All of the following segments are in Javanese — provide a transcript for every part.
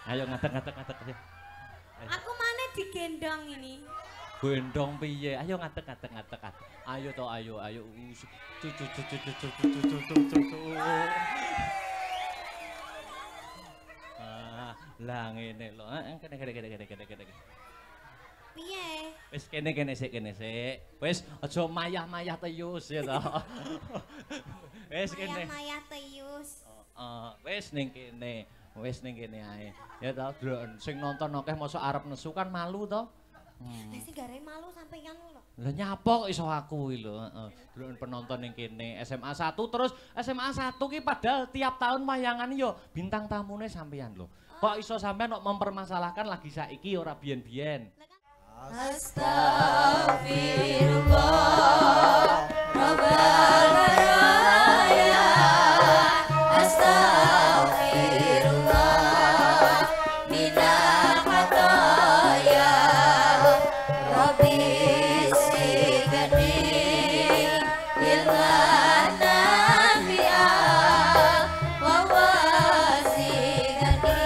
Ayo ngadeg. Aku mana digendong ini? Gendong piye? Ayo ngadeg. Ayo to, ayo. Lah ngene lho. Kene. Piye? Wis kene sik. Wis aja mayah-mayah teyus ya to. Wis kene. Mayah teyus. Wis ning kene. Wis ning kene ae. Ya to, Dron. Sing nonton akeh mosok arep nesu kan malu to. Lah sing gare malu sampeyan lho. Lah nyapa kok iso aku iki lho, heeh. Delok penonton ning kene SMA 1 terus SMA 1 ki padahal tiap tahun wayangan yo bintang tamune sampeyan lho. Kok iso sampeyan kok mempermasalahkan lagi saiki ora biyen-biyen. Astagfirullah Rabbal baraya Astagfirullah minal khataya Rabbi sigani ilman nafi'a wa wasigani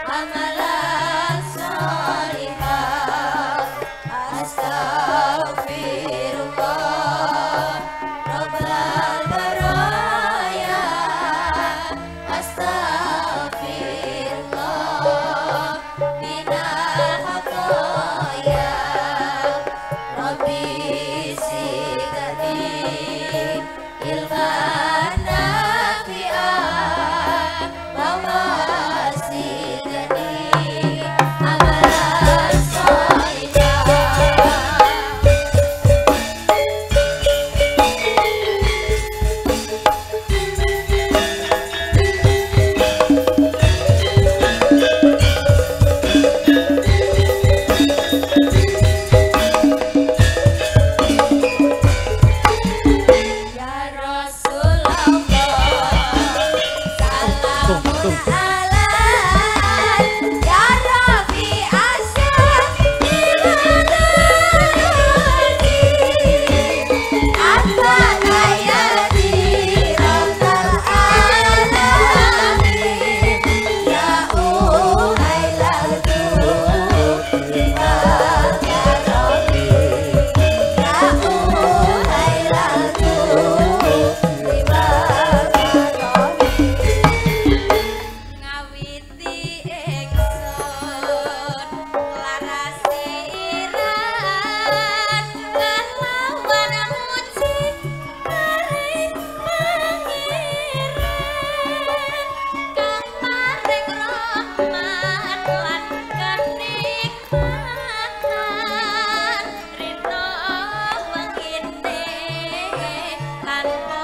amalan solihah Astagfirullah Rabbal baraya Astagfirullah minal khataya Rabbi sigani ilman nafi'a wa wasigani amalan solihah Ya Rasulullah salamun alaik ya Rafi asyafirati apa ayati rabbal alamin ya uhailatu ya Rabbi ya uhailatu ngawiti ingsun larasi iran ngelawan muji maring pangeran kang maring rahmat lan kenikmatan rino wengine tanpa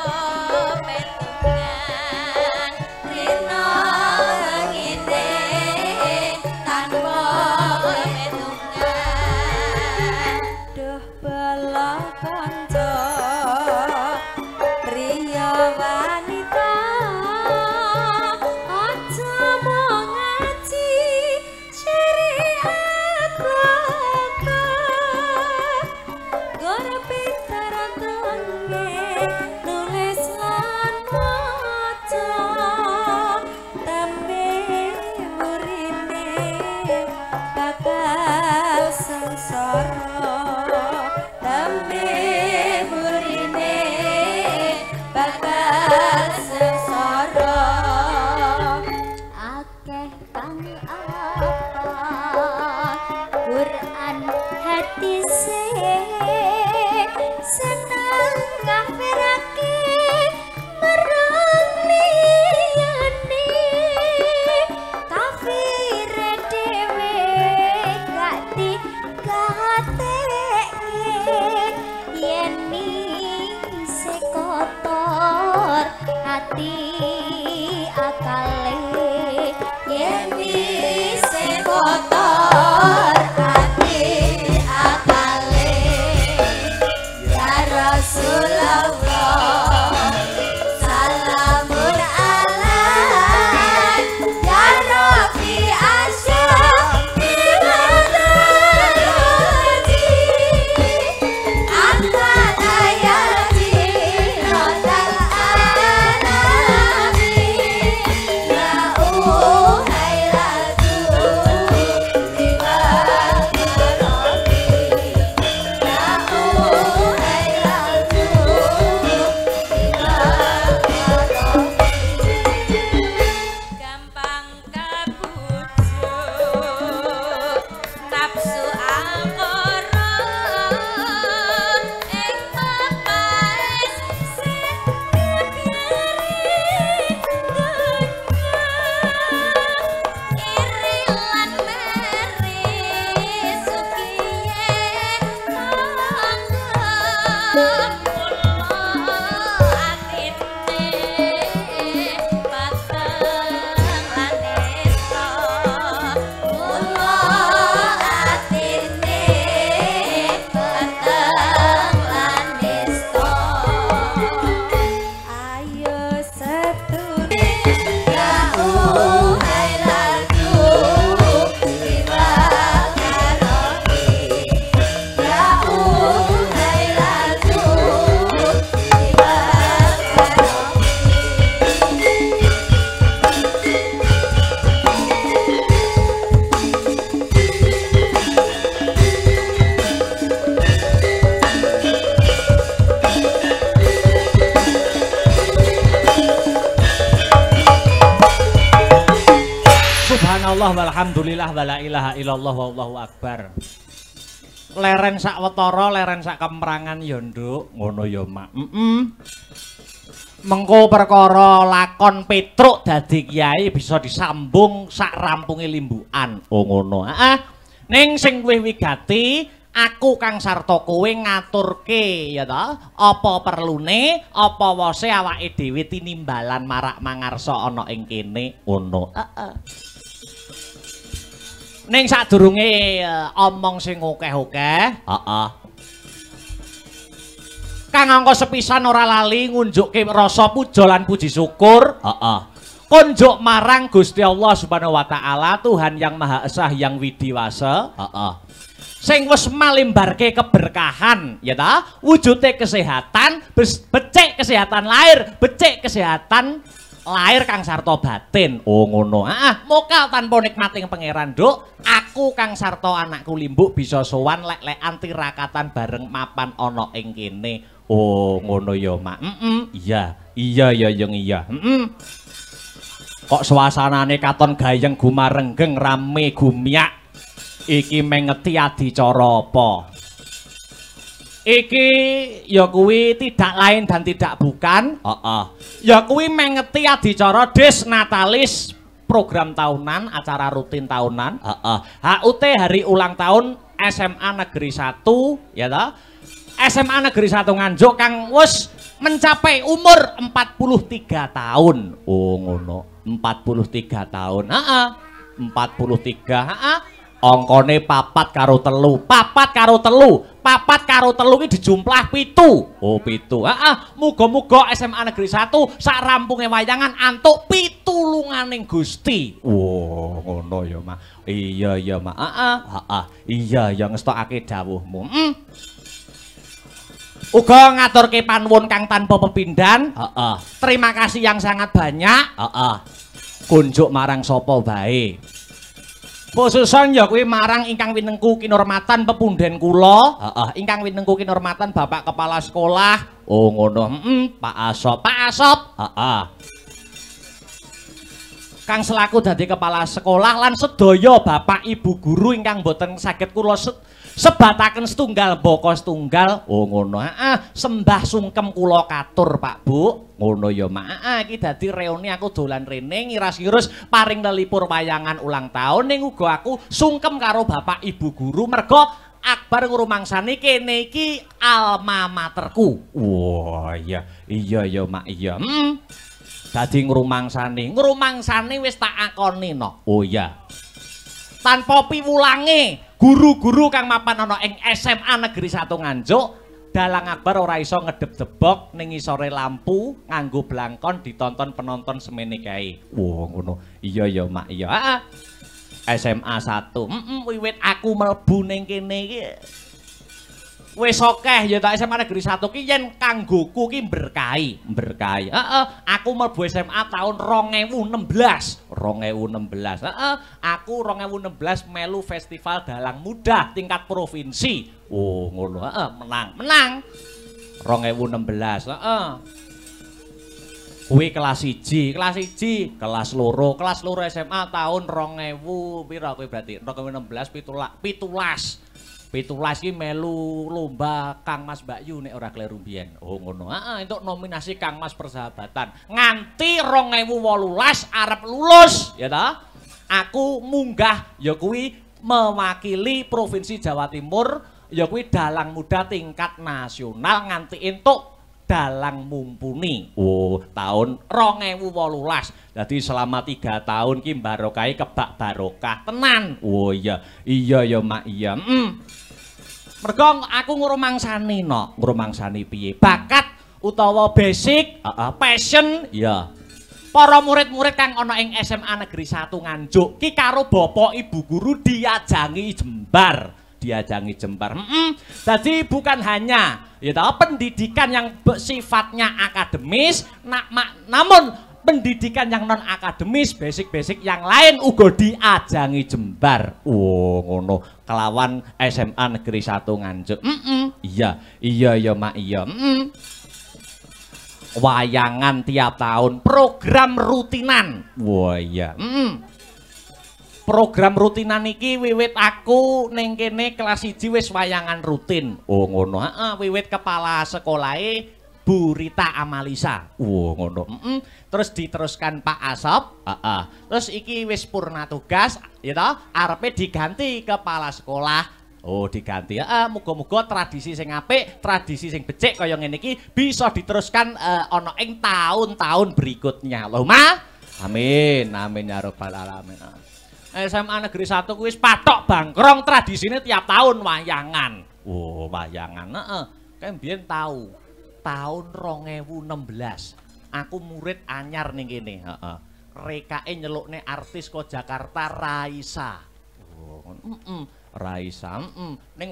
petungan rino wengine tanpa petungan duh bala kanca priya wanita aja mau ngaji syariat barokah gore pitaratane nulis lan maca tembe murine bakal sengsara tembe murine bakal sengsara akeh kang apa Quran hadise seneng ngafirake marang liyane kafir dhewe gak digateke yen se kotor hati akale yen se kotor hati akale Subhanallah walhamdulillah wala ilaha illallah wallahu akbar. Leren sak wetara, leren sak kemrangan ya nduk, ngono ya mak. Mengko perkara lakon Petruk dadi kiai bisa disambung sak rampunge limbukan. Oh ngono. Heeh. Ning sing luwih wigati aku Kang Sarta kowe ngaturke ya ta, apa perlune, apa wose awake dhewe tinimbalan marak mangarsa ana ing kene ngono. Heeh. Ning sadurunge omong sing akeh-akeh, heeh. Kang angka sepisan ora lali ngunjukke rasa puja lan puji syukur, heeh. Konjuk marang Gusti Allah Subhanahu wa taala, Tuhan yang Maha Esa yang widiwasa, heeh. Sing wis malimbarke keberkahan, ya ta? Wujude kesehatan, becik kesehatan lahir, becik kesehatan lahir Kang Sarta batin. Oh ngono. Heeh, mokal tanpa nikmating pangeran, Nduk. Aku Kang Sarta anakku Limbuk bisa sowan lek-lekan tirakatan bareng mapan ana ing kene. Oh ngono ya, Mak. Iya. Iya ya yang iya. Kok suasanane katon gayeng gumarenggeng rame gumiak. Iki mengeti adicara apa? Iki ya kuwi tidak lain dan tidak bukan. Heeh. Ya kuwi mengeti adicara Des Natalis, program tahunan, acara rutin tahunan. Heeh. HUT hari ulang tahun SMA Negeri 1, ya ta? SMA Negeri 1 Nganjuk kang wis mencapai umur 43 tahun. Oh ngono. 43 tahun. Heeh. 43. Heeh. Angkane papat karo telu, papat karo telu ki dijumplah 7. Oh 7. Heeh, muga-muga SMA Negeri 1 sak rampunge wayangan antuk pitulunganing Gusti. Oh, ngono ya, Mak. Iya ya, Mak. Heeh. Iya ya ngestokake dawuhmu. Uga ngaturke panuwun kang tanpa pepindhan. Heeh. Terima kasih yang sangat banyak. Heeh. Kunjuk marang sapa bae. Khususan ya kuwi marang ingkang winengku kinurmatan pepunden kula, heeh, ingkang winengku kinurmatan Bapak Kepala Sekolah. Oh ngono, Pak Asop, heeh. Kang selaku dadi kepala sekolah lan sedaya Bapak Ibu guru ingkang boten saged kula sebataken setunggal baka setunggal. Oh ngono, heeh, sembah sungkem kula katur Pak Bu. Ngono ya Mak. Iki dadi reuni aku dolan rene ngiras-ngiras paring lelipur wayangan ulang tahun ning uga aku sungkem karo Bapak Ibu guru merga Akbar ngrumangsani kene iki alma materku. Wah, iya. Iya ya Mak, iya. Dadi ngrumangsani wis tak akoni no. Oh iya. Tanpa piwulange guru-guru kang mapan ana ing SMA Negeri 1 Nganjuk, Dalang Akbar ora iso ngedep-debok ning isore lampu nganggo blangkon ditonton penonton semene kae. Wah, ngono. Iya ya, Mak. Iya. SMA 1. Wiwit aku mlebu ning kene iki wis akeh ya ta SMA Negeri 1 ki yen kanggoku ki berkahi. Heeh, aku mlebu SMA tahun 2016. Heeh, aku 2016 melu Festival Dalang Muda tingkat provinsi. Oh, ngono. Heeh, menang. 2016. Heeh. Kuwi kelas 1, kelas loro SMA tahun 2000 pira kuwi berarti 2016 17 ki melu lomba Kang Mas Mbakyu nek ora kleru mbiyen. Oh ngono. Heeh, entuk nominasi Kang Mas Persahabatan. Nganti 2018 arep lulus, ya ta? Aku munggah ya kuwi mewakili Provinsi Jawa Timur, ya kuwi dalang muda tingkat nasional nganti entuk dalang mumpuni. Oh, tahun 2018. Jadi selama 3 tahun ki barokahe kebak barokah tenan. Oh iya. Iya ya Mak, iya. Mergo aku ngrumangsani no. Ngrumangsani piye? Bakat utawa basic, passion, ya. Para murid-murid kang ana ing SMA Negeri 1 Nganjuk ki karo bapak ibu guru diajangi jembar. Jadi bukan hanya ya tahu pendidikan yang sifatnya akademis, namun pendidikan yang non akademis, basic yang lain uga diajangi jembar. Oh ngono, kelawan SMA Negeri 1 Nganjuk. Iya ya Mak, iya. Wayangan tiap tahun, program rutinan. Wah iya. program rutinan iki wiwit aku ning kene kelas 1 wis wayangan rutin. Oh ngono. Heeh, wiwit kepala sekolahe Bu Rita Amalisa. Oh ngono. Terus diteruskan Pak Asop. Heeh. Terus iki wis purna tugas, ya toh, arepe diganti kepala sekolah. Oh diganti. Muga-muga tradisi sing apik, tradisi sing becik kaya ngene iki bisa diteruskan ana ing tahun-tahun berikutnya. Allahumma amin. Amin ya rabbal alamin. SMA Negeri 1 kuwi wis patok bangkrong tradisine tiap tahun wayangan. Oh, wayangan. Heeh. Kan biyen tahu. Tahun 2016 aku murid anyar ning kene, heeh. Rekake nyelukne artis ko Jakarta Raisa. Oh, Raisa, ning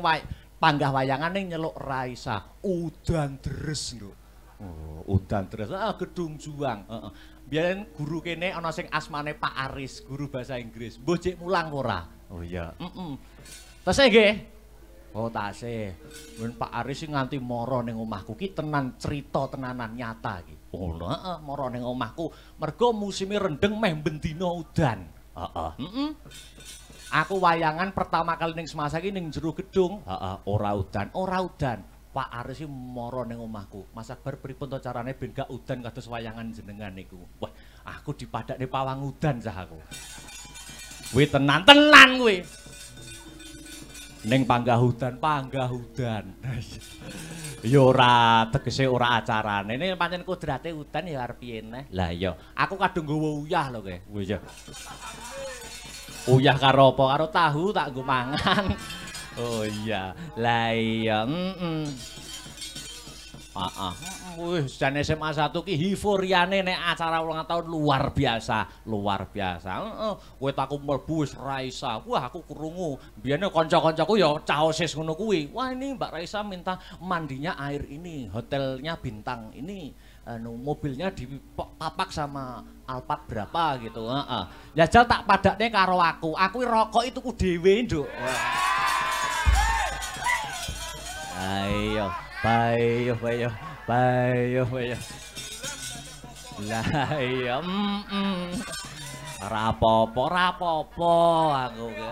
panggah wayangan ning nyeluk Raisa, udan deres lho. Oh, udan deres. Gedung Juang, heeh. Biyen guru kene ana sing asmane Pak Aris, guru bahasa Inggris. Mbah cek mulang ora? Oh iya, Tasih nggih. Oh tasih. Men Pak Aris sing nganti mara ning omahku ki tenan cerita tenanan nyata iki. Oh heeh, mara ning omahku mergo musime rendeng meh bendina udan. Heeh. Aku wayangan pertama kali ning semasa iki ning jero gedung. Heeh, ora udan. Pak Aris iki mara ning omahku. Mas Akbar pripun to carane ben gak udan kados wayangan jenengan niku. Wah, aku dipadakne pawang udan cah aku. Kuwi tenan-tenan kuwi. Ning panggah udan. Ya ora tegese ora acarane. Ini pancen kudrate udan ya arep piye neh. Lah iya, aku kadung nggawa uyah lho kowe. Oh iya. Uyah karo apa? Karo tahu tak nggo mangan. Oh iya. Lah iya, Wis jan SMA 1 ki euforiane nek acara ulang tahun luar biasa. Heeh. Kowe aku mlebu wis Raisa. Wah, aku krungu. Biyene kanca-kancaku ya cah OSIS ngono kuwi. Wah, ini Mbak Raisa minta mandinya air ini, hotelnya bintang ini, mobilnya dipapak sama Alphard berapa gitu. Heeh. Jajal tak padakne karo aku. Aku rokok itu ku dhewe, Nduk. Ayo. Bayo. Lah iya, ora apa-apa aku ki.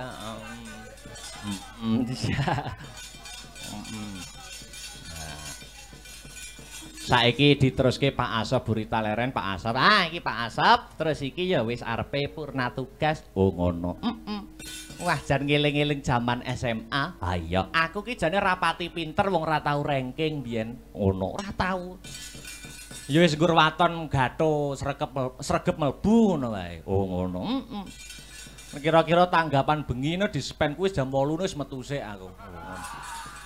Saiki diteruske Pak Asop Burita Leren, Pak Asop. Iki Pak Asop, terus iki ya wis arepe purna tugas. Oh ngono. Wah, jan ngeling-eling jaman SMA. Ah iya, aku ki jane rapati pinter wong ora tau ranking biyen. Ngono, ora tau. Ya wis nggur waton gatho sregep mlebu ngono wae. Oh ngono. Kira-kira tanggapan bengi no dispen kuwi jam 8 wis metu sik aku.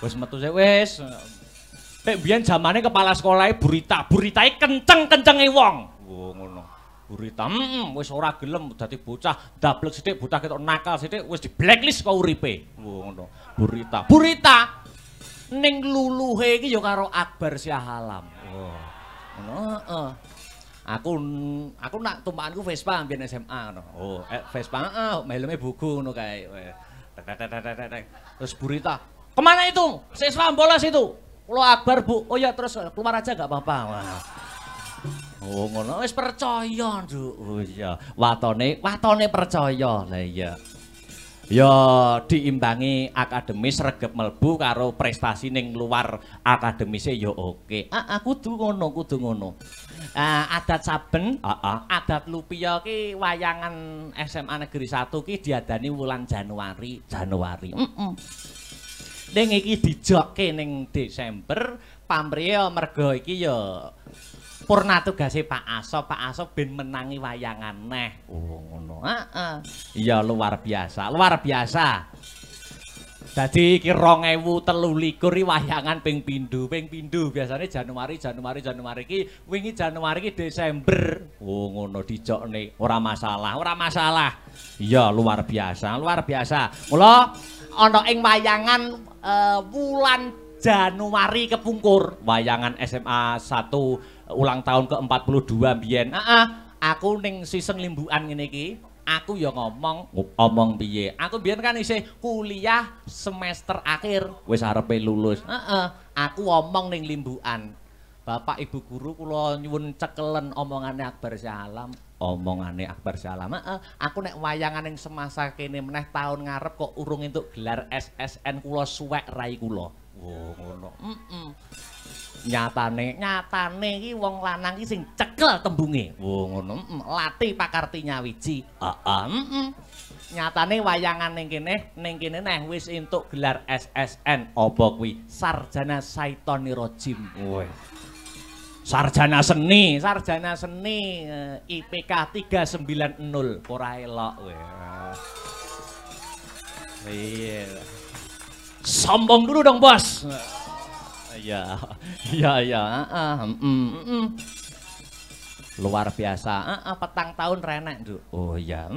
Wis metu sik wis. Nek biyen jamane kepala sekolahe buritae kenceng-kencenge wong. Oh ngono. Burita, wis ora gelem dadi bocah dablek sithik, bocah ketok nakal sithik wis di blacklist kok uripe. Ngono. Burita ning luluhe iki ya karo Akbar Syahalam. Oh. Ngono, heeh. Aku nak tumpakanku Vespa mbiyen SMA ngono. Oh, Vespa heeh, helme buku ngono kae. Terus Burita, "Kemana itu? Siswa bolos itu." "Kalau Akbar, Bu." "Oh ya, terus keluar aja enggak apa-apa." Wah. Oh ngono wis percaya, Nduk. Oh iya, watone percaya. Lah iya. Ya diimbangi akademis regep mlebu karo prestasi ning luar akademise ya oke. Kudu ngono. Adat saben, adat Lupia ki wayangan SMA Negeri 1 ki diadani wulan Januari. Ning iki dijokke ning Desember, pamrih mergo iki ya purna tugase Pak Asop ben menangi wayangan neh. Oh ngono. Iya luar biasa. Dadi iki 2023 wayangan ping pindho biasane Januari iki wingi Januari iki Desember. Oh ngono dijokne ora masalah. Iya luar biasa. Mula ana ing wayangan wulan Januari kepungkur wayangan SMA 1 ulang tahun ke-42 mbiyen. Aku ning season limbukan ngene iki, aku ya ngomong piye. Aku mbiyen kan isih kuliah semester akhir, wis arepe lulus. Aku ngomong ning limbukan. Bapak Ibu guru kula nyuwun cekelen omongane Akbar Salam. Omongane Akbar Salam. Aku nek wayangan ning semasa kene meneh taun ngarep kok urung entuk gelar SSN kula suwek rai kula. Oh, ngono. Nyatane iki wong lanang iki sing cekel tembunge. Oh, ngono. Lati pakarti nyawiji. Nyatane wayangan ning kene neh wis entuk gelar SSN. Apa kuwi? Sarjana Syaitoni Rajim. Sarjana seni IPK 390 ora elok kowe. Iya. Sombong dulu dong, Bos. Iya. Luar biasa. Petang tahun renek, Nduk. Oh iya.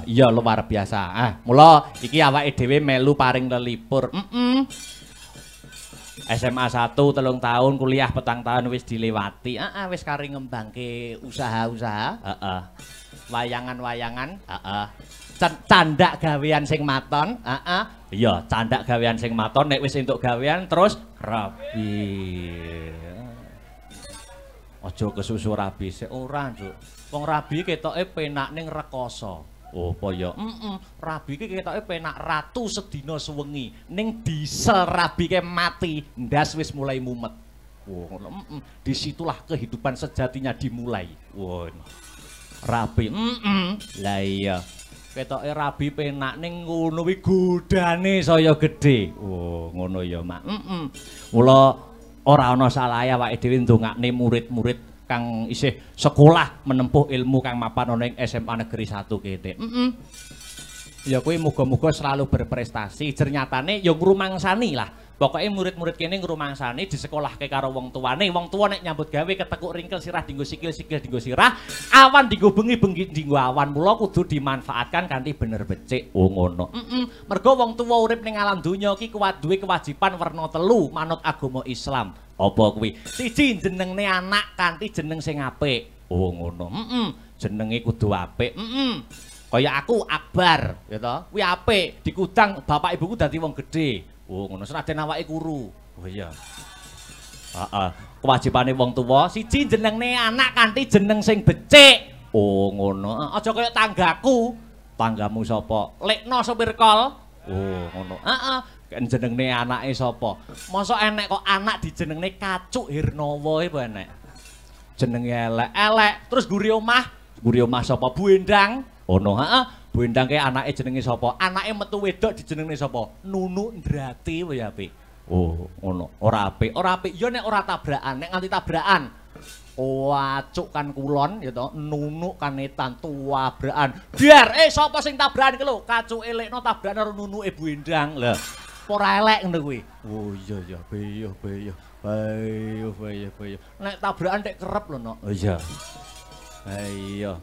Iya luar biasa. Mula iki awake dhewe melu paring lelipur. SMA 1 3 tahun, kuliah petang tahun wis dilewati. Wis kari ngembangke usaha-usaha. Wayangan-wayangan. Candak gawean sing maton. Iya, candak gawean sing maton nek wis entuk gawean terus rabi. Aja kesusu rabi sik ora, Nduk. Wong rabi ketoke penak ning rekoso. Oh, apa ya? Rabi ki ketoke penak ratu sedina sewengi. Ning diesel rabi ke mati, ndas wis mulai mumet. Ngono. Disitulah kehidupan sejatinya dimulai. Rabi. Lah iya. Ketoke rabi penak ning ngono kuwi godane saya gedhe. Ngono ya, Mak. Mula ora ana salahe awake dhewe ndongakne murid-murid kang isih sekolah menempuh ilmu kang mapan ana ing SMA Negeri 1 kene. Ya kuwi muga-muga selalu berprestasi. Jernyatane ya ngrumangsani lah. Pokoke murid-murid kene ngrumangsani disekolahke karo wong tuane. Wong tua nek nyambut gawe ketekuk ringkel sirah dinggo sikil dinggo sirah, awan dinggo bengi dinggo awan. Mula kudu dimanfaatkan kanthi bener becik. Ngono. Mergo wong tua urip ning alam donya iki duwe kewajiban werna 3 manut agama Islam. Apa kuwi? Siji jenengne anak kanthi jeneng sing apik. Ngono. Jenenge kudu apik. Kaya aku Akbar, ya toh. Kuwi apik, dikudang bapak ibuku dadi wong gedhe. Ngono senajan awake kuru. Oh iya. Kewajibane wong tuwa siji jenengne anak kanthi jeneng sing becik. Ngono. Aja kaya tanggaku. Tanggamu sapa? Lekno sopir kol. Ngono. Jenengne anake sapa? Mosok enek kok anak dijenengne Kacuk Hirnawa iku enek. Jenenge elek. Terus guri omah sapa? Bu Endang. Ono, Bu Endang ke anake jenenge sapa? Anake metu wedok dijenengne sapa? Nunu Ndrati wae apik. Ngono. Ora apik. Ya nek ora tabrakan, nek nganti tabrakan. Wacuk kan kulon ya to, Nunu kan etan tuwabrakan. Biar sapa sing tabrakan iki lho? Kacuke lekno tabrakan karo nunuke Bu Endang. Lah, ora elek ngono kuwi. Oh iya. Bayo. Nek tabrakan tek kerep lho, Nok. Oh iya. Iya,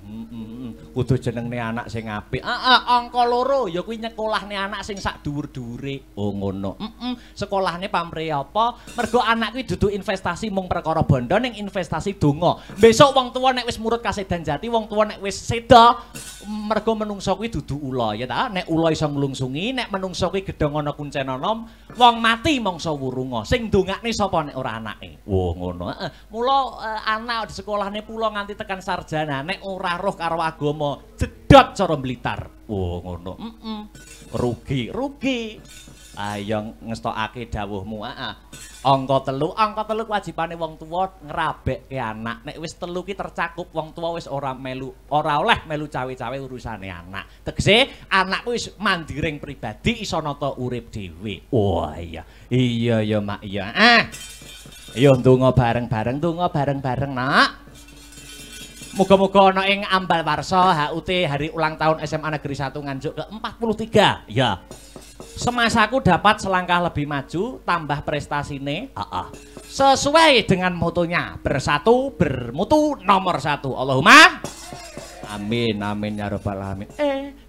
kudu jenengne anak sing apik. Angka 2 ya kuwi nyekolahne anak sing sak dhuwur-dhuwure. Ngono. Sekolahne pamrih apa? Mergo anak kuwi dudu investasi mung perkara bondo ning investasi donga. Besok wong tuwa nek wis murut kasedan jati, wong tuwa nek wis seda, mergo menungso kuwi dudu ula ya ta. Nek ula iso nglungsungi, nek menungso kuwi gedhong ana kuncen ana, wong mati mangsa wurunga. Sing ndongakne sapa nek ora anake? Ngono. Mula anak di sekolahne pula nganti tekan sarjana, nek ora roh karo agama jedot cara Blitar. Ngono. Rugi. Ayo ngestokake dawuhmu. Angka 3 kewajibane wong tuwa ngrabekke anak. Nek wis 3 ki tercakup, wong tuwa wis ora oleh melu cawe-cawe urusane anak. Tegese anak wis mandiring pribadi, iso nata urip dhewe. Iya. Iya ya, Mak, iya. Ayo ndonga bareng-bareng, Nak. Muga-muga ana ing ambal warsa HUT hari ulang tahun SMA Negeri 1 Nganjuk ke-43. Ya. Semasaku dapat selangkah lebih maju, tambah prestasine. Sesuai dengan motonya, bersatu bermutu nomor 1. Allahumma amin ya rabbal alamin.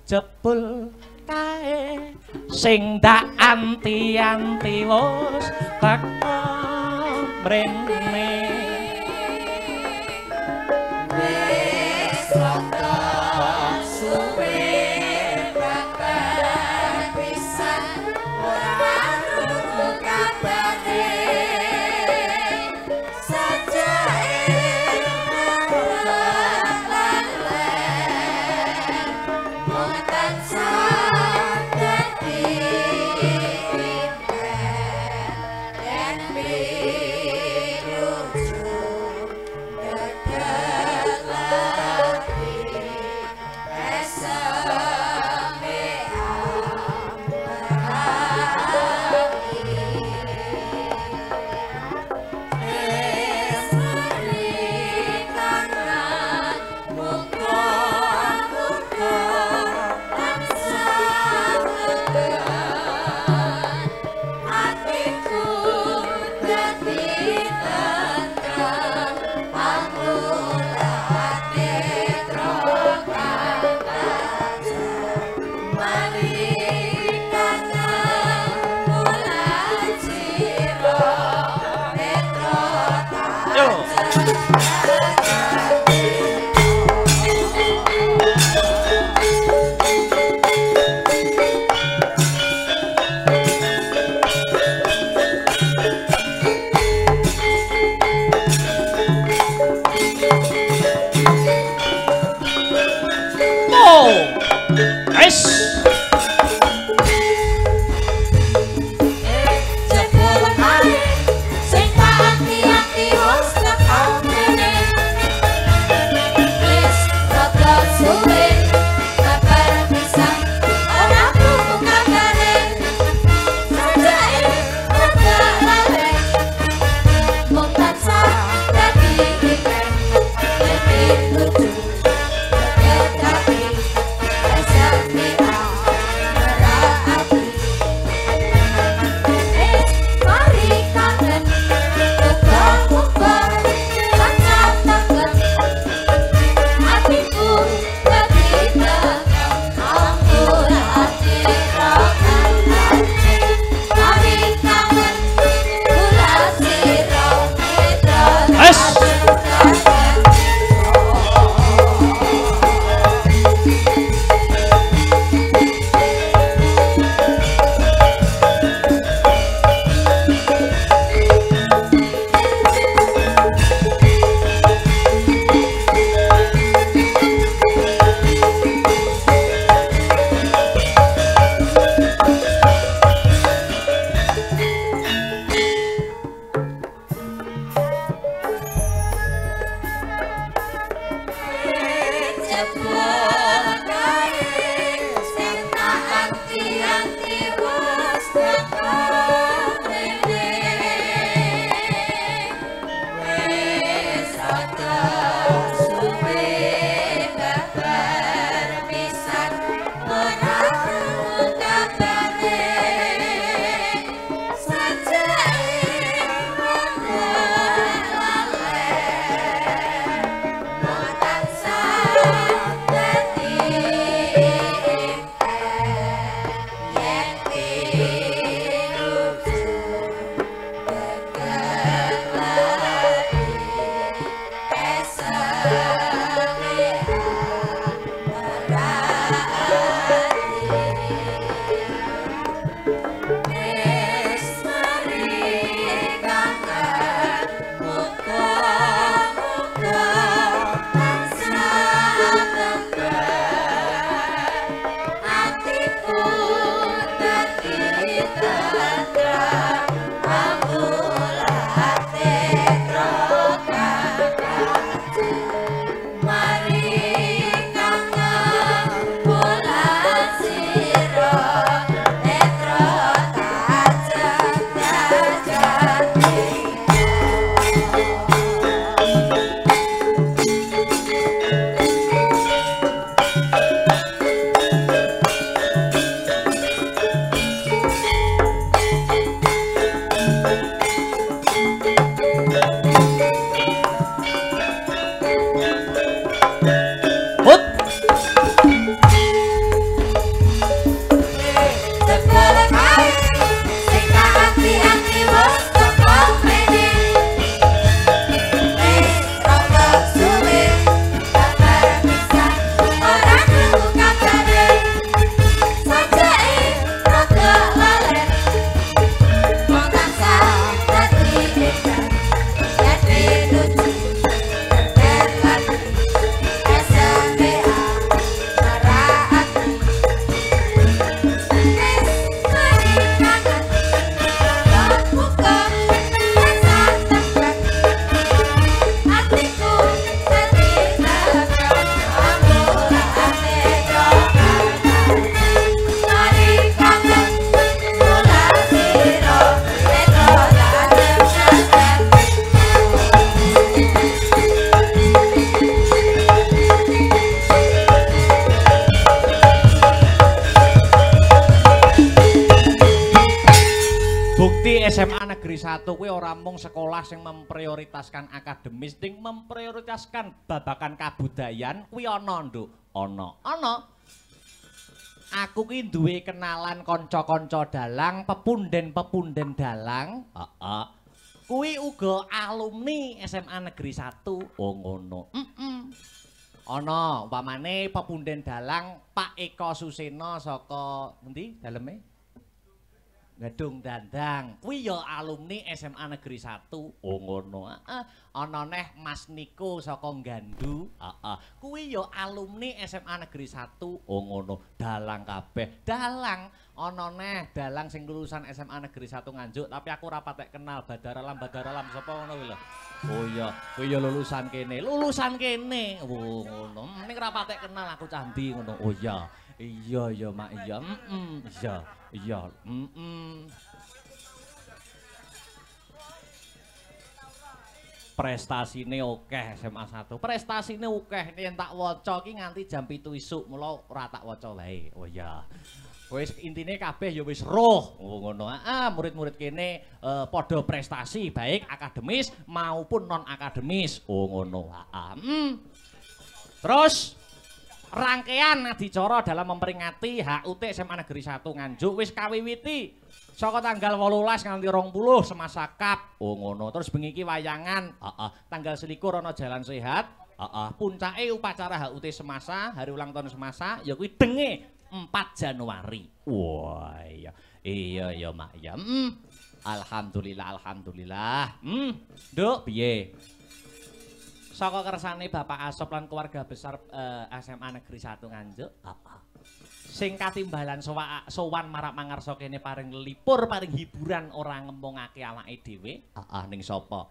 Jebul kae sing dak anti-anti wis teko mrene. Wis. SMA Negeri 1 kuwi ora mung sekolah sing memprioritaskan akademis, sing memprioritaskan babagan kabudayan kuwi ana, Nduk. Ana. Aku ki duwe kenalan kanca-kanca dalang, pepunden-pepunden dalang. Heeh. Kuwi uga alumni SMA Negeri 1. Oh ngono. Ana umpamane pepunden dalang Pak Eko Suseno saka endi daleme? Gedung Dandang. Kuwi ya alumni SMA Negeri 1. Oh ngono. Ana neh Mas Niko saka Gandu. Heeh. Kuwi ya alumni SMA Negeri 1. Oh ngono. Dalang kabeh. Dalang. Ana neh dalang sing lulusan SMA Negeri 1 Nganjuk, tapi aku ora patek kenal Badaralam sapa ngono kuwi lho. Oh iya, kuwi ya lulusan kene. Lulusan kene. Oh ngono. Ning ora patek kenal aku candi ngono. Oh iya. Iya Mak iya. Iya. Prestasine akeh SMA 1. Prestasine akeh yen tak waca ki nganti jam 7 isuk, mula ora tak waca wae. Oh iya. Wis intine kabeh ya wis roh. Oh ngono. Murid-murid kene padha prestasi baik akademis maupun non akademis. Oh ngono. Terus rangkaian adicara dalam memperingati HUT SMA Negeri 1 Nganjuk wis kawiwiti saka tanggal 18 nganti 20 semasa kap. Oh ngono. Terus bengi iki wayangan, tanggal 21 ana Jalan Sehat. Puncake upacara HUT semasa, hari ulang tahun semasa ya kuwi denge 4 Januari. Wah iya. Iya Mak ya. Alhamdulillah. Nduk piye? Saka kersane Bapak Asop lan keluarga besar SMA Negeri 1 Nganjuk. Sing katimbalan sowan marak mangarsa kene paring lelipur, paring hiburan ora ngembongake awake dhewe. Ning sapa?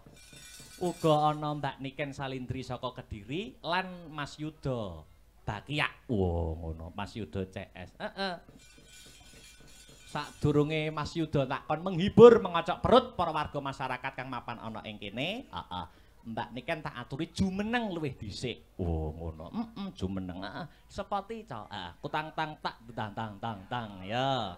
Uga ana Mbak Niken Salindri saka Kediri lan Mas Yuda Bakiak. Wo ngono, Mas Yuda CS. Sadurunge Mas Yuda takon menghibur mengocok perut para warga masyarakat kang mapan ana ing kene. Mbak Niken tak aturi jumeneng luwih dhisik. Oh ngono. Jumeneng. Sepati cok. Kutang tang tak tang ya.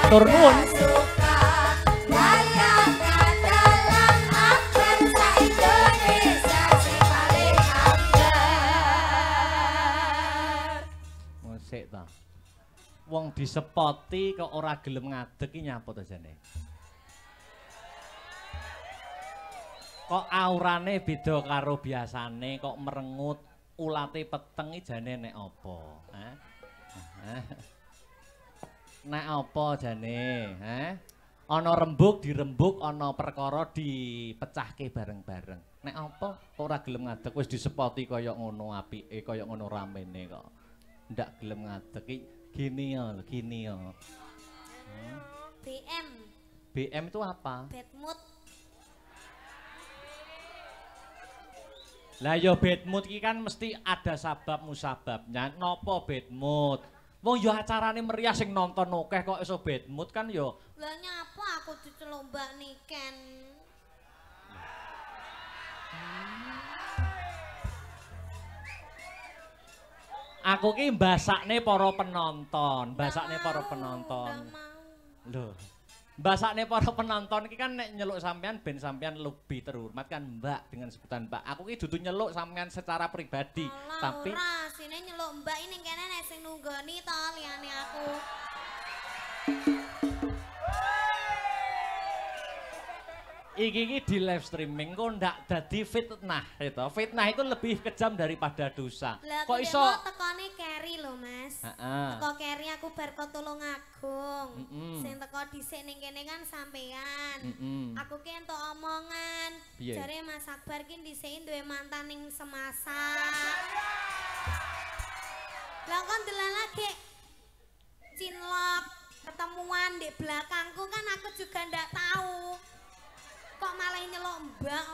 Matur nuwun. Musik ta. Wong disepoti kok ora gelem ngadeg ki nyapa to jane? Kok aurane beda karo biasane, kok merengut, ulate peteng iki jane nek apa? Nek apa jane, ana rembug dirembug, ana perkara dipecahke bareng-bareng. Nek apa kok ora gelem ngadeg wis disepoti kaya ngono apike, kaya ngono ramene kok. Ndak gelem ngadeg iki gini ya. BM itu apa? Bad mood. Lah ya bad mood iki kan mesti ada sabab musababnya. Napa bad mood? Wong ya acarane meriah sing nonton akeh kok iso bad mood kan ya. Lah nyapa aku diceluk Mbak Niken. Aku ki mbasakne para penonton, Lho. Mbasakne para penonton iki kan nek nyeluk sampean ben sampean lebih terhormat kan Mbak dengan sebutan Mbak. Aku ki dudu nyeluk sampean secara pribadi, tapi ora sine nyeluk Mbak ini kene nek sing nunggoni to liyane aku. Iki di live streaming kok ndak dadi fitnah itu. Fitnah itu lebih kejam daripada dosa. Kok iso tekone Keri lho Mas. Teko Keri aku bar tulung agung. Sing teko dhisik ning kene kan sampean. Aku ki entuk omongan. Jare Mas Akbar ki dhisik duwe mantan ning semasa. Lah kon delalake cinlok ketemuan di belakangku kan aku juga ndak tahu. Kok malah nyelok Mbak?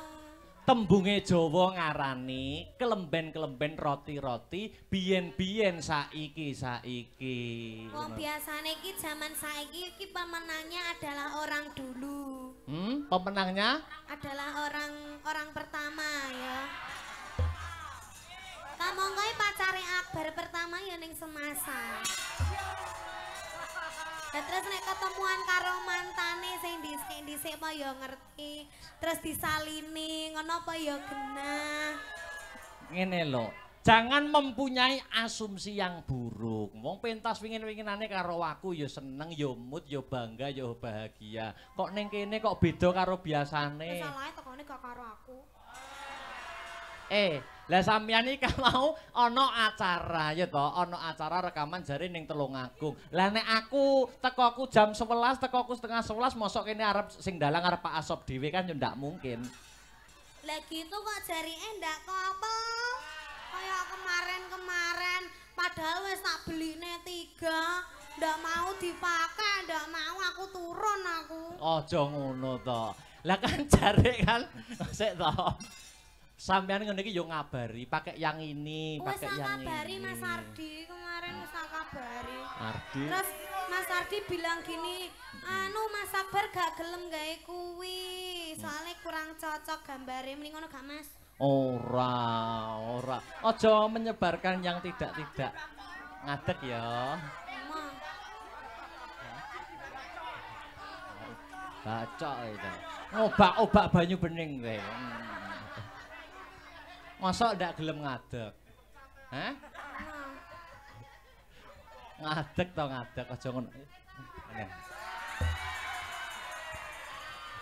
Tembunge Jawa ngarani kelemben-kelemben roti-roti biyen-biyen saiki. Wong biasane iki jaman saiki iki pemenangnya adalah orang dulu. Pemenangnya adalah orang pertama ya. Kamu koi pacare Akbar pertama ya ning Semasa. Terus nek ketemuan karo mantane sing dhisik apa ya ngerti. Terus disalini ngono apa ya genah. Ngene lho, jangan mempunyai asumsi yang buruk. Wong pentas wingin-winginane karo aku ya seneng, ya mood, ya bangga, ya bahagia. Kok ning kene kok beda karo biasane? Masalahe tekone gak karo aku. Lah sampeyan iki mau ana acara ya to, ana acara rekaman jare ning Tulungagung. Lah nek aku tekoku jam 11, tekoku setengah 11 mosok kene arep sing dalang arep Pak Asop dhewe kan ya ndak mungkin. Lah gitu kok jarine ndak apa. Kayak kemarin padahal wis tak beline 3, ndak mau dipakai, ndak mau aku turun aku. Aja ngono to. Lah kan jare kan sik to. Sampeyan ngene iki yo ngabari, pakai yang ini, pakai yang ini. Wis ngabari Mas Ardi, kemarin wis tak kabari. Ardi. Terus Mas Ardi bilang gini, anu Mas Akbar gak gelem gawe kuwi, soalnya kurang cocok gambare. Mending ngono gak Mas? Ora. Aja menyebarkan yang tidak-tidak. Ngadeg ya. Bacok itu. Ngobak-obak banyu bening kowe. Masa ndak gelem ngadeg? Hah? Ngadeg to ngadeg aja ngono.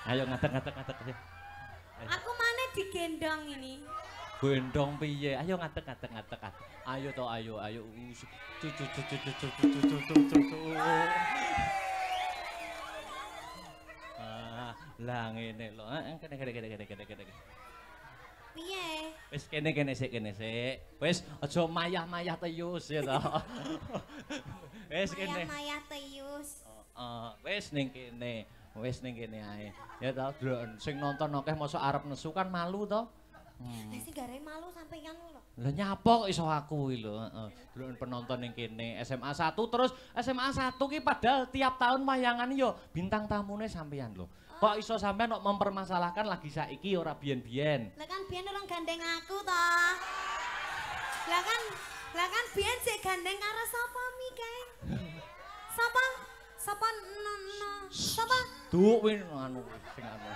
Ayo ngadeg. Aku mana digendong ini? Gendong piye? Ayo ngadeg. Ayo to ayo. Cucu. Lah ngene lho. Kene. Piye? Wis kene sik. Wis aja mayah-mayah teyus ya to. Wis kene. Mayah teyus. Wis ning kene ae. Ya to, Dron. Sing nonton akeh mosok arep nesu kan malu to. Lah sing gare malu sampeyan lho. Lah nyapa kok iso aku iki lho, heeh. Dron penonton ning kene SMA 1 terus SMA 1 ki padahal tiap tahun wayangan yo bintang tamune sampeyan lho. Kok iso sampean kok mempermasalahkan lagi saiki ora biyen-biyen? Lah kan biyen orang gandeng aku to. Lah kan biyen sik gandeng karo sapa mi kae? Sapa no. Sapa? Duh win anu sing anu.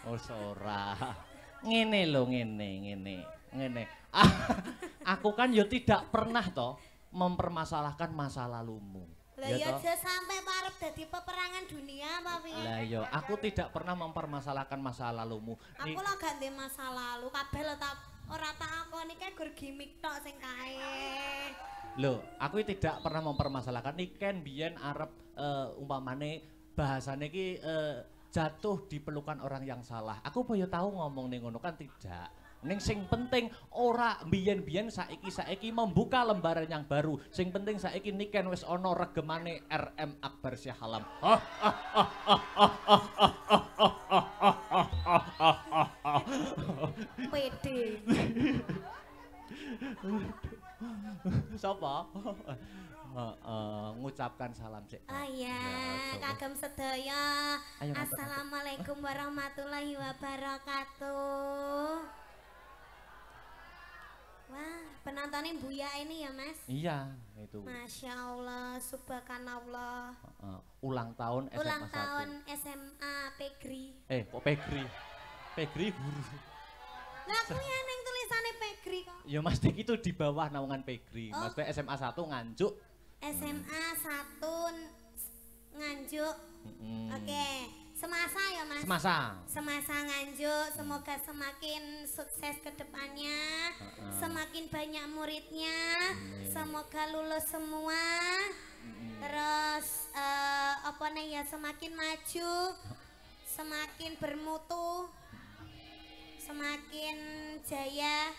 Oh ora. Ngene lho ngene. Aku kan yo tidak pernah to mempermasalahkan masa lalumu. Lah ya aja sampai arep dadi peperangan dunia apa piye? Lah yo aku tidak pernah mempermasalahkan masa lalumu. Aku lho gak ndek masa lalu, kabeh lho tak ora tak akoni kae gur gimmick tok sing kae. Loh, aku tidak pernah mempermasalahkan iki kan biyen arep umpamane bahasane iki jatuh di pelukan orang yang salah. Aku boyo tahu ngomong ning ngono kan tidak. Ning sing penting ora biyen-biyen saiki membuka lembaran yang baru. Sing penting saiki niken wis ana regemane RM Akbar Syahalam. Pede. Sapa? Ngucapkan salam sik. Oh iya, kagem sedaya. Assalamualaikum warahmatullahi wabarakatuh. Wah, penontonnya Buya ini ya Mas? Iya, itu. Masya Allah, subhanallah. Ulang tahun SMA 1. Ulang tahun SMA Pegri. Kok Pegri? Pegri guru. Lah aku ya neng tulisannya Pegri kok. Ya Mas Dik itu di bawah naungan Pegri. Oh. Mas Dik SMA 1 Nganjuk. SMA 1 Nganjuk. Oke. Semasa ya Mas? Semasa Nganjuk, semoga semakin sukses ke depannya, semakin banyak muridnya, semoga lulus semua, terus apa nih ya semakin maju, semakin bermutu, semakin jaya,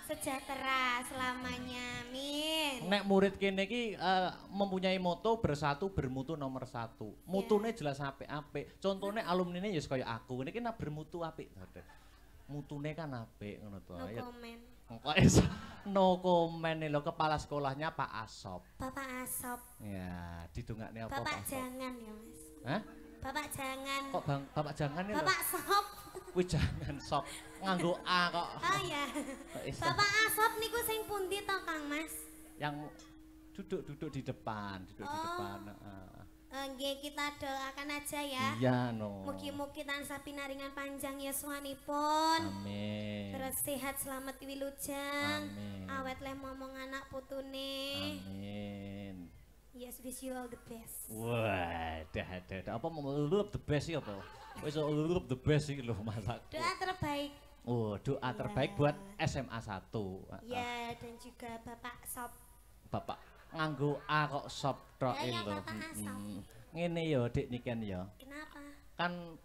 sejahtera selamanya, amin. Nek murid kene iki mempunyai moto bersatu bermutu nomor 1. Mutune jelas apik-apik. Contone alumnine ya kaya aku. Niki nek bermutu apik to. Mutune kan apik ngono to. No comment. No comment lho kepala sekolahnya Pak Asop. Bapak Asop. Ya, didongakne apa Bapak jangan ya Mas. Hah? Bapak jangan. Kok bapak jangan ya? Bapak sop. Wih jangan sop. Nganggo A kok. Oh iya. Bapak asop niku sing pundi to Kang Mas? Yang duduk di depan, di depan. Nggih, kita doakan aja ya. Iya, no. Mugi-mugi tansah pinaringan panjang yuswanipun. Amin. Terus sehat selamat wilujeng. Amin. Awet leh momong anak putune. Amin. Yes, wish you all the best. Wah, dah. Apa mau lulup the best sih apa? Wis lulup the best sih lho masak. Doa terbaik. Oh, doa terbaik buat SMA 1. Ya, dan juga Bapak Sop. Bapak nganggo A kok sop tok lho. Ngene ya Dik niken ya. Kenapa? Kan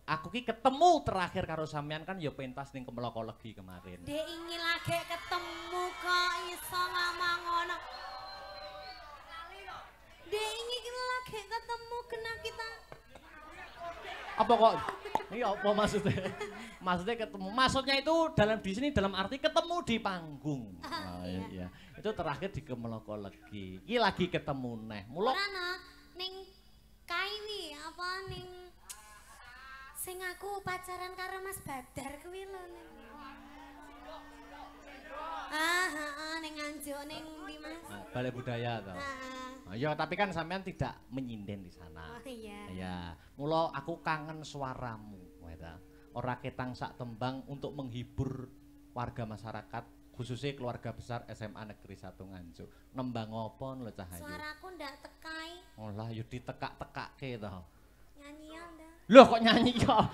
aku ki ketemu terakhir karo sampean kan ya pentas ning Kemeloko Legi kemarin. Dek ingin lagi ketemu kok iso ngomong ngono. Dek ingin lagi ketemu kena kita. Apa kok? Ini apa maksudnya? Maksudnya ketemu. Maksudnya itu di sini dalam arti ketemu di panggung. Iya. Itu terakhir di Kemeloko Legi. Iki lagi ketemu neh. Ora ning kaini apa ning sing aku pacaran karo Mas Badar kuwi lho ning. Ning Nganjuk ning ndi Mas? Balai Budaya toh. Ya tapi kan sampean tidak menyinden di sana. Oh iya. Ya, mula aku kangen suaramu, weta. Ora ketang sak tembang untuk menghibur warga masyarakat, khususnya keluarga besar SMA Negeri 1 Nganjuk. Nembang apa lho Cahayu? Suaraku ndak tekai. Oh lah, yo ditekak-tekake to. Nyanyi ya ndak? Loh kok nyanyi kok?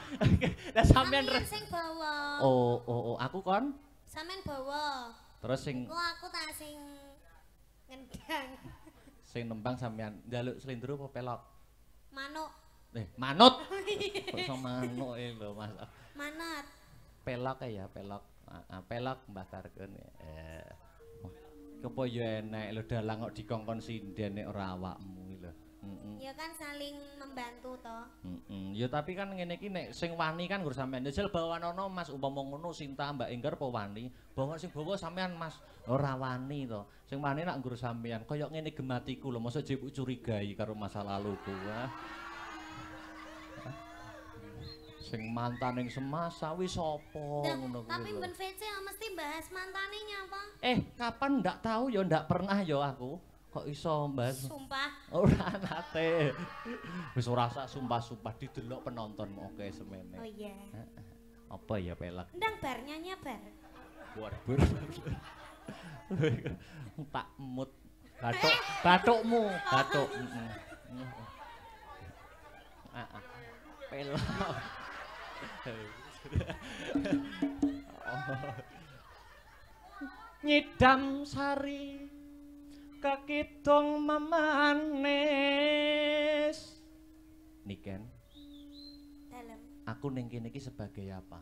Lah sampean sing bawa. Oh, aku kon. Sampean bawa. Terus sing aku tak sing ngendang. Sing nembang sampean njaluk slendro apa pelok? Manuk. Manut. Kok iso manuk lho Mas. Manut. Pelok ya, pelok. Pelok Mbah Tarkun. Kepo yo enek lho dalang kok dikongkon sinden nek ora awakmu lho. Ya kan saling membantu toh. Ya tapi kan ngene iki nek sing wani kan nggur sampean. Jajal bawanono Mas umpama ngono Sinta Mbak Enggar apa wani? Bawa sing bawa sampean Mas ora wani to. Sing wani nak nggur sampean kaya ngene gematiku lho. Mosok jebuk curigai karo masa laluku. Sing mantan ning semasa wis sapa ngono kuwi. Tapi Ben VC mesti bahas mantane nyapa? Kapan ndak tahu ya ndak pernah ya aku. Kok iso bahas? Sumpah. Ora nate. Wis ora sak sumpah-sumpah didelok penonton oke semene. Oh iya. Apa ya pelak? Ndang bar nyanyi bar. Bur. Tak mut. Batukmu, batuk. Pelak. Nyidam sari kakidung memanis. Niken. Dalang. Aku ning kene iki sebagai apa?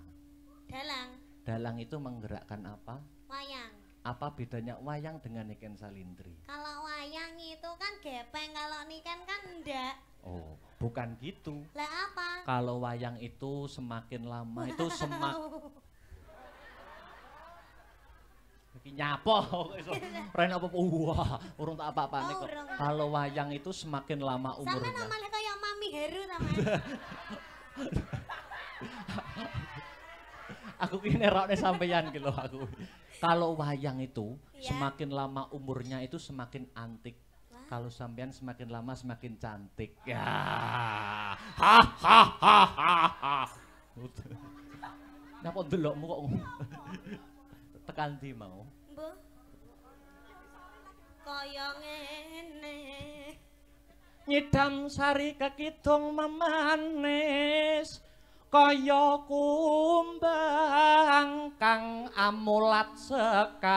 Dalang. Dalang itu menggerakkan apa? Wayang. Apa bedanya wayang dengan Niken Salindri? Kalau wayang itu kan gepeng, kalau Niken kan enggak. Oh, bukan gitu. Lah apa? Kalau wayang itu semakin lama itu iki nyapa iso ren apa wah urung tak apa-apane kok. Kalau wayang itu semakin lama umurnya. Sampe malah kaya Mami Heru ta, Mas. Aku ki nerokne sampeyan ki lho aku. Kalau wayang itu semakin lama umurnya itu semakin antik. Kalau sampean semakin lama semakin cantik. Ya. Ha. Napa ndelokmu kok tekan ndi mau? Mbah. Kaya ngene. Nyidam sari kakidung memanis kaya kumbang kang amulat sekar.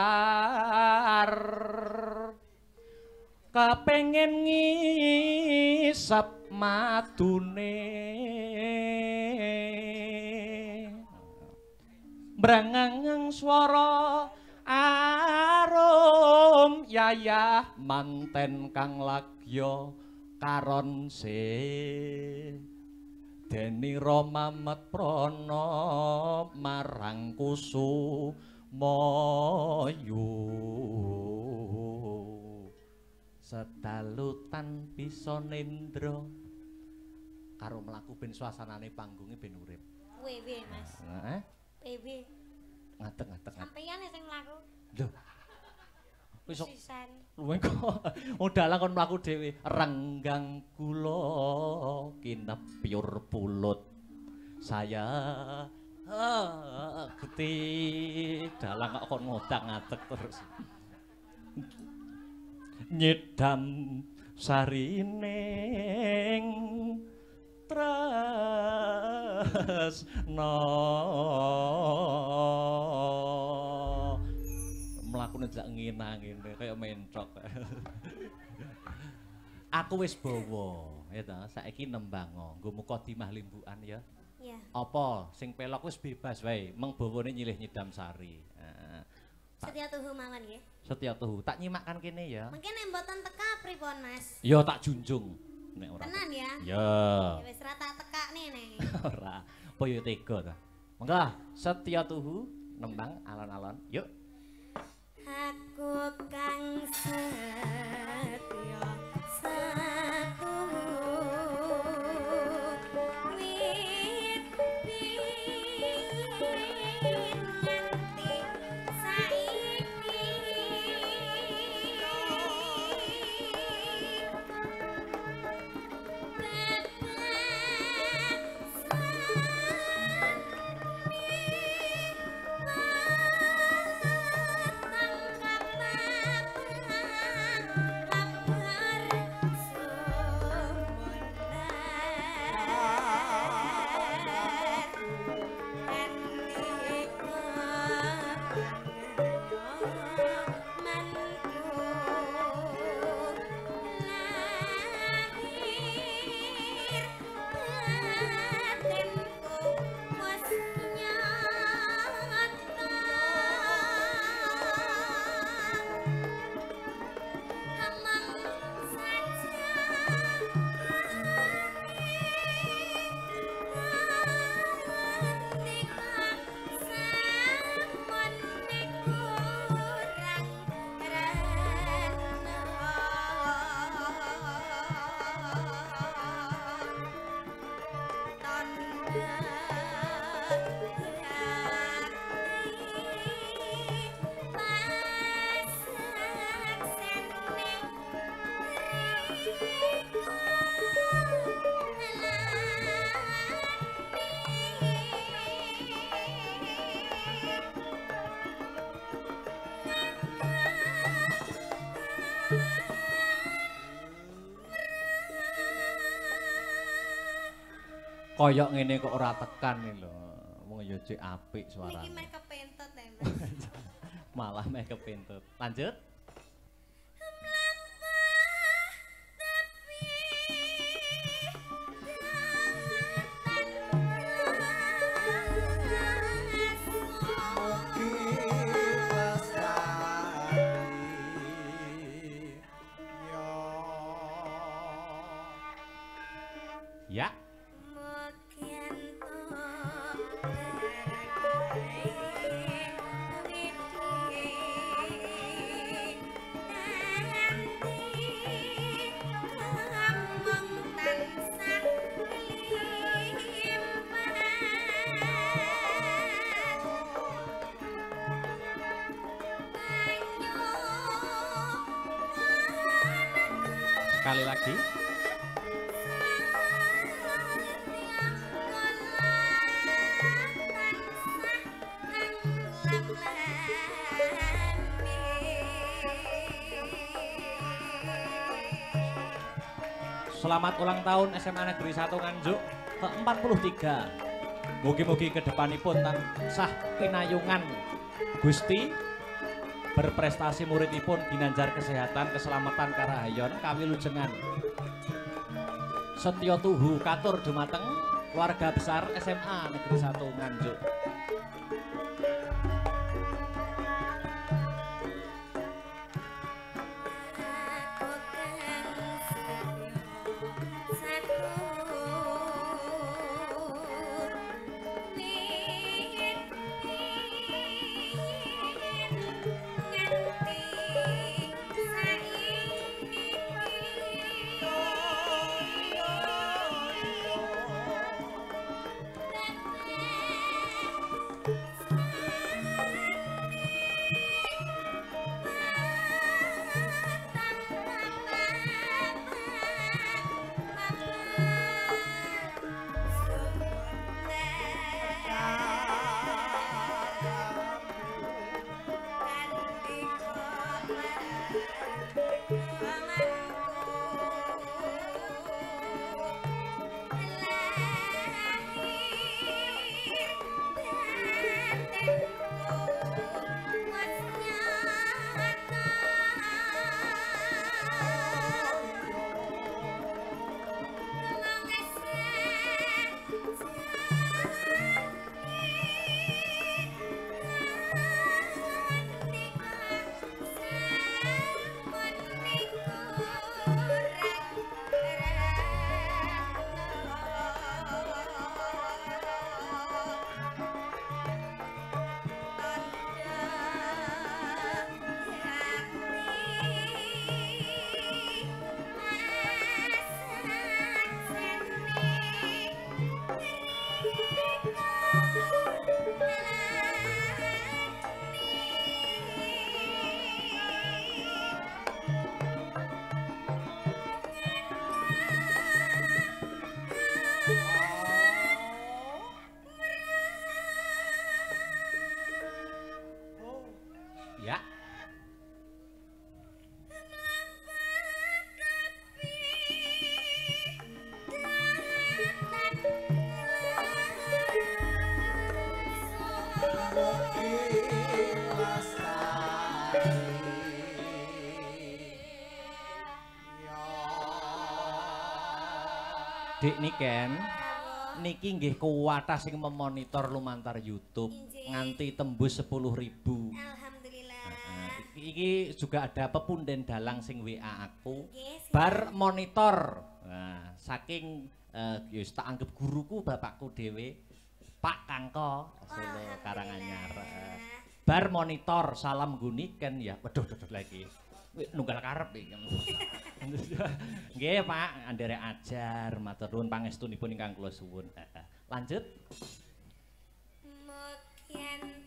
Kepengin ngisep madune brangangang swara arum yayah manten kang lagya karon se deni Ramamet prana marang Kusumayu sedalu tan bisa nendra karo mlaku ben suasanane panggunge ben urip. Wewe, Mas. Heeh. Wewe. Ngadeg. Sampeyan sing mlaku. Lho. Wis sisan. Luwih kok dalang kon mlaku dhewe. Renggang kula kinepyur pulut. Saya geti dalang kok kon ngodang-ngadeg terus. Nyedam sarining tresno mlakune jak ngina-ngene kaya mencok. Aku wis bawa ya ta, saiki nembang nggo Mukadimah Limbukan ya. Iya. Apa sing pelok wis bebas wae, meng bawane nyilih nyedam sari. Setia tuhu mawon nggih. Setia tuhu. Tak nyimakkan kene ya. Mungkin nek mboten teka pripun, Mas? Ya tak junjung nek ora. Tenan ya? Ya. Wis ra tak tekakne nek. Ora. Apa yo tega ta? Monggo setia tuhu nembang alon-alon. Yuk. Aku kang setya satuhu wit nganti saiki Koyok ngene kok ora tekan iki lho. Wong ya cek apik suarane. Iki mek kepentut ya, Mas. Malah mek kepentut. Lanjut. Ya. Sekali lagi. Selamat ulang tahun SMA Negeri 1 Nganjuk ke-43. Mugi-mugi kedepanipun tansah pinayungan Gusti, berprestasi muridipun ginanjar kesehatan, keselamatan karahayon, kawilujengan. Setya tuhu katur dumateng keluarga besar SMA Negeri 1 Nganjuk. Dik Niken. Niki nggih kuwatah sing memonitor lumantar YouTube nganti tembus 10.000. Alhamdulillah. Iki juga ada pepunden dalang sing WA aku. Bar monitor. Nah, saking ya tak anggap guruku bapakku dhewe Pak Kangko Solo Karanganyar. Bar monitor salam Guniken ya. Waduh lagi. Nunggal karep iki. Nggih Pak, andere ajar matur nuwun pangestunipun ingkang kula suwun. Lanjut. Mukien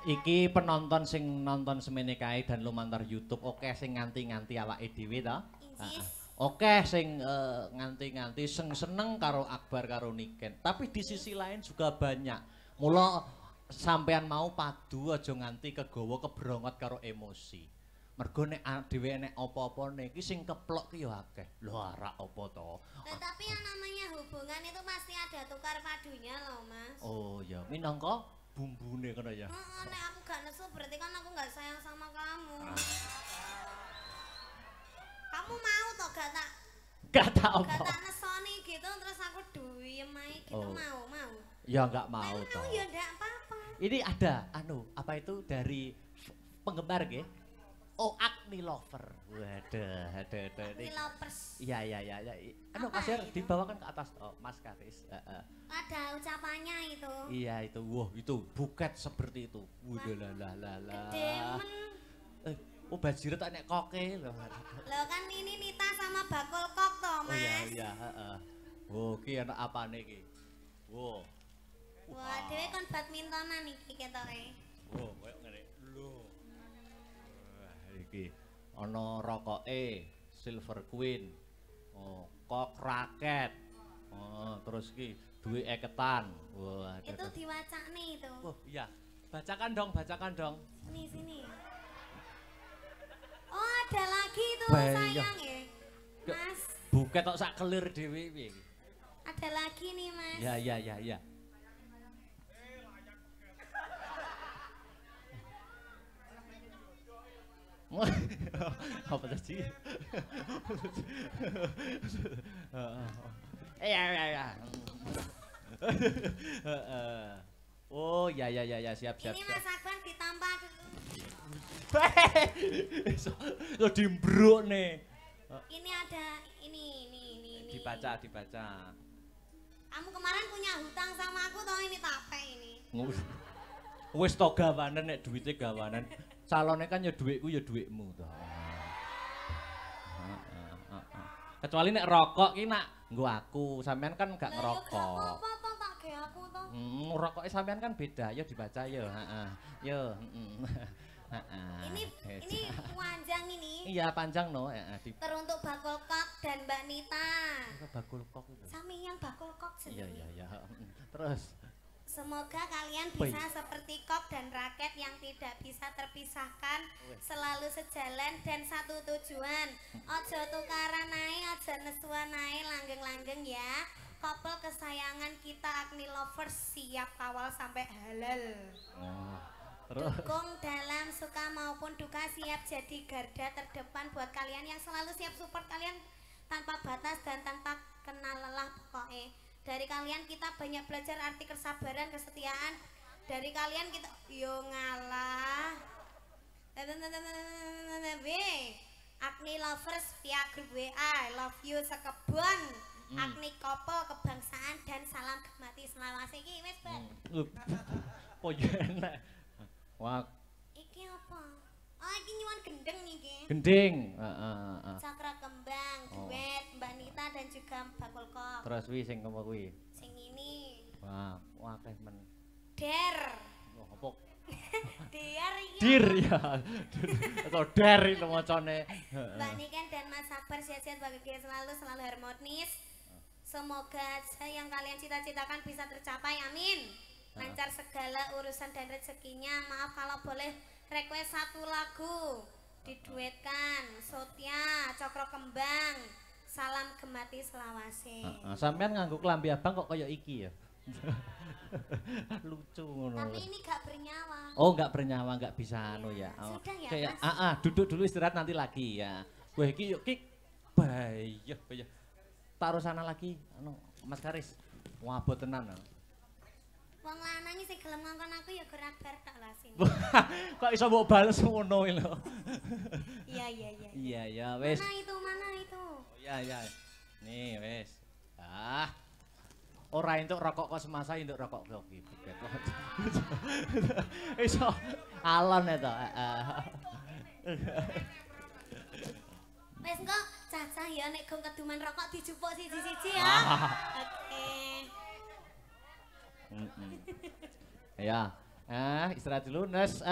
Iki penonton sing nonton semene kae dan lumantar YouTube oke sing nganti-nganti awake dhewe to. Oke sing nganti-nganti seneng karo Akbar karo Niken. Tapi di sisi lain juga banyak. Mula sampean mau padu aja nganti kegawa kebrongot karo emosi. Mergo nek dhewe nek apa-apa niki sing keplok ki ya akeh. Lho arak apa to? Tapi yang namanya hubungan itu pasti ada tukar padunya loh, Mas. Oh ya, minangka bumbune kena ya. Nek aku gak nesu berarti kan aku gak sayang sama kamu. Kamu mau toh gak tak nesoni gitu terus aku duyem ae gitu mau. Ya enggak mau toh. Mau ya enggak apa-apa. Ini ada apa itu dari penggemar nggih? Oh, Agni Lover. Waduh, Agni Lovers. Iya. Kasir dibawakan ke atas Mas Karis. Ada ucapannya itu. Iya itu. Wah, itu buket seperti itu. Waduh Gedemen. Oh, Bajire tak nek koke lho. Lho kan ini Nita sama Bakul Kok toh, Mas. Oh iya, heeh. Oh, ki anak apane iki? Wah, dhewe kon badmintonan iki ketoke. Wah, koyo ngene. Lho. Iki ana rokoke Silver Queen. Oh, kok raket. Oh, terus iki duwe eketan. Wah, itu diwacakne itu. Oh, iya. Bacakan dong. Sini. Oh, ada lagi itu sayang ya. Mas. Buket tok sak kelir dhewe piye iki? Ada lagi nih, Mas. Ya. Apa tadi? Ya. Oh, ya, siap. Ini Mas Akbar ditampar. Lo dimbruk nih. Ini ada ini. Dibaca. Kamu kemarin punya hutang sama aku toh ini tape ini. Wis to gawanan nek duwite gawanan. Calone kan ya dhuwitku ya dhuwitmu to. Kecuali nek rokok ki nak nggo aku, sampean kan gak ngerokok. Lah apa to tak ge aku to. Rokoke sampean kan beda, ya dibaca ya, heeh. Yo, Ini panjang ini. Iya, panjang no, Teruntuk Bakul Kok dan Mbak Nita. Bakul Kok itu. Sami yang Bakul Kok sendiri. Iya. Terus semoga kalian bisa seperti Kok dan Raket yang tidak bisa terpisahkan, selalu sejalan dan satu tujuan. Ojo tukaran ae, ojo nesuan ae, langgeng-langgeng ya. Couple kesayangan kita Agni Lovers siap kawal sampai halal. Dukung dalam suka maupun duka, siap jadi garda terdepan buat kalian yang selalu siap support kalian tanpa batas dan tanpa kenal lelah pokoknya. Dari kalian kita banyak belajar arti kesabaran, kesetiaan. Dari kalian kita yo ngalah. Agni Lovers via grup WA, love you sekebon. Agni Couple kebangsaan dan salam gemati selawase iki wis, Ban. Oh enak. Wah. Iki apa? Oh, iki nyuwun gendeng niki. Gending. Cakra Kembang, duet Mbak Nita dan juga bakul kok. Terus wi sing apa kuwi? Sing ini. Wah, akeh men. Der. Oh, apa? Der iya. Dir ya. Atau der itu macane. Mbak Niken dan Mas Sabar sehat-sehat bahagia selalu harmonis. Semoga yang kalian cita-citakan bisa tercapai, amin. Lancar segala urusan dan rezekinya. Maaf kalau boleh request satu lagu. Diduetkan Sotia, Cokro Kembang. Salam Gemati Selawase. Sampean nganggo klambi abang kok kaya iki ya. Lucu ngono. Tapi ini gak bernyawa. Oh, gak bernyawa, gak bisa anu ya. Oh. Sudah ya, kayak Mas. duduk dulu istirahat nanti lagi ya. Wah, iki yuk ki. Bayah. Taruh sana lagi anu Mas Karis. Wah, abot tenan. Wong lanang sing gelem ngongkon aku ya gerak bar tak lah sini. Kok iso mbok bales ngono lho. Iya, wis. Mana itu? Oh, iya. Nih, wis. Ora entuk rokok kok semasa entuk rokok kok iki. Iso alon eta. Wis kok cacah ya nek gong keduman rokok dijupuk siji-siji ya. Oke. Ya. Istirahat dulu. Nes